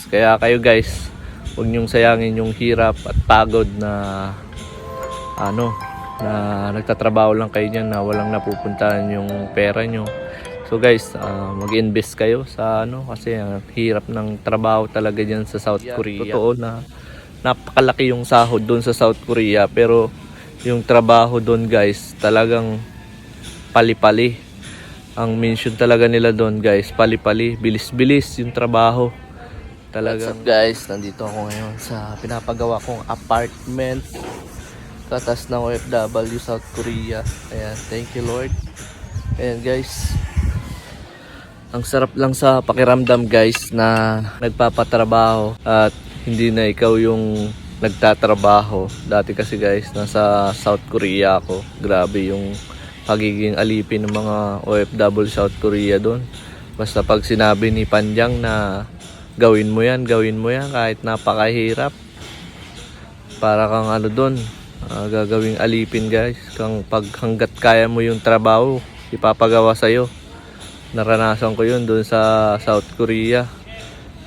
Kaya kayo guys, huwag niyong sayangin yung hirap at pagod na na nagtatrabaho lang kayo dyan na walang napupuntahan yung pera nyo. So guys, mag-invest kayo sa kasi ang hirap ng trabaho talaga dyan sa South Korea. Totoo na napakalaki yung sahod doon sa South Korea, pero yung trabaho doon guys, talagang pali-pali. Ang mention talaga nila doon guys, pali-pali, bilis-bilis yung trabaho. Talagang what's up guys, nandito ako ngayon sa pinapagawa kong apartment katas ng OFW South Korea. Ayan, thank you Lord. Ayan guys, ang sarap lang sa pakiramdam guys na nagpapatrabaho at hindi na ikaw yung nagtatrabaho. Dati kasi guys, nasa South Korea ako. Grabe yung pagiging alipin ng mga OFW South Korea doon. Basta pag sinabi ni Panjang na gawin mo yan kahit napakahirap, para kang doon, gagawing alipin guys. Pag hanggat kaya mo yung trabaho, ipapagawa sa'yo. Naranasan ko yun doon sa South Korea.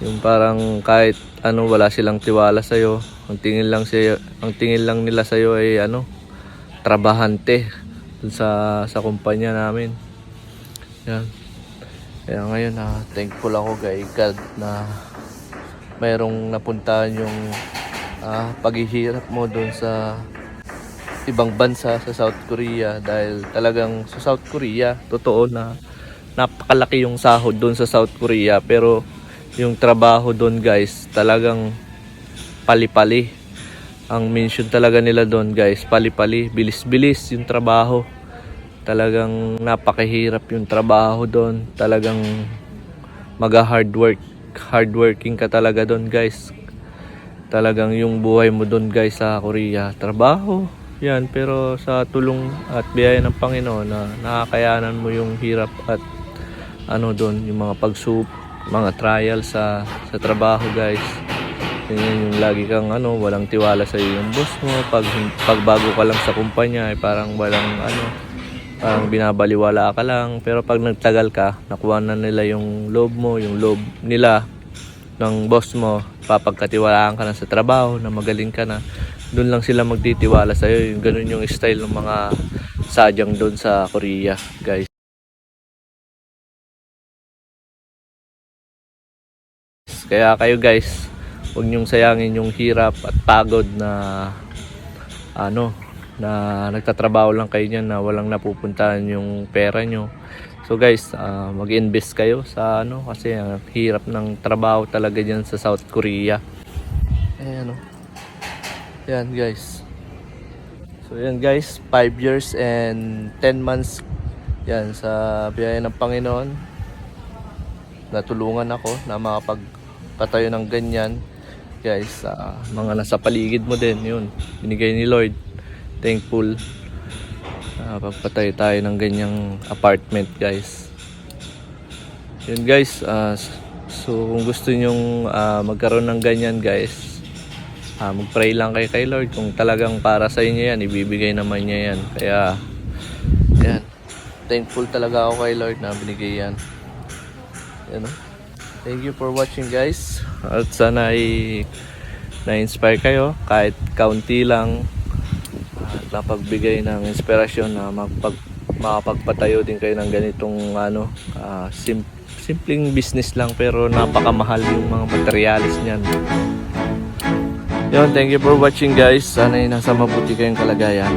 Yung parang kahit wala silang tiwala sa'yo. Ang tingin lang nila sa'yo ay trabahante dun sa kumpanya namin. Yan. Kaya ngayon thankful ako kay God na mayroong napuntahan yung paghihirap mo doon sa ibang bansa sa South Korea. Dahil talagang sa South Korea, totoo na napakalaki yung sahod doon sa South Korea, pero yung trabaho doon guys, talagang pali-pali. Ang mention talaga nila doon guys, pali-pali, bilis-bilis yung trabaho. Talagang napakahirap yung trabaho doon. Talagang hardworking ka talaga doon guys. Talagang yung buhay mo doon guys sa Korea, trabaho yan, pero sa tulong at biyaya ng Panginoon na nakakayanan mo yung hirap at doon, yung mga mga trial sa trabaho guys. Yun yung lagi kang walang tiwala sa iyo yung boss mo. Pag bago ka lang sa kumpanya ay parang walang parang binabaliwala ka lang, pero pag nagtagal ka, nakuha na nila yung loob mo, yung loob nila ng boss mo, papagkatiwalaan ka na sa trabaho, na magaling ka na, doon lang sila magtitiwala sa iyo. Yung ganun yung style ng mga sadyang doon sa Korea guys. Kaya kayo guys, huwag niyong sayangin yung hirap at pagod na na nagtatrabaho lang kayo dyan na walang napupuntahan yung pera nyo. So guys, mag-invest kayo sa kasi ang hirap ng trabaho talaga dyan sa South Korea. Ayan yan guys. So yan guys, 5 years and 10 months yan, sa biyaya ng Panginoon natulungan ako na makapagpatayo ng ganyan guys. Mga nasa paligid mo din, yun, binigay ni Lord. Thankful pagpatayo tayo ng ganyang apartment guys. Yun guys, so kung gusto nyong magkaroon ng ganyan guys, mag-pray lang kayo kay Lord. Kung talagang para sa inyo yan, ibibigay naman niya yan. Kaya yan, thankful talaga ako kay Lord na binigay yan. Thank you for watching guys, at sana ay na-inspire kayo kahit kaunti lang, at napagbigay ng inspirasyon na makapagpatayo din kayo ng ganitong simpleng business lang, pero napakamahal yung mga materials niyan. Yun, thank you for watching guys. Sana ay nasa mabuti kayong kalagayan.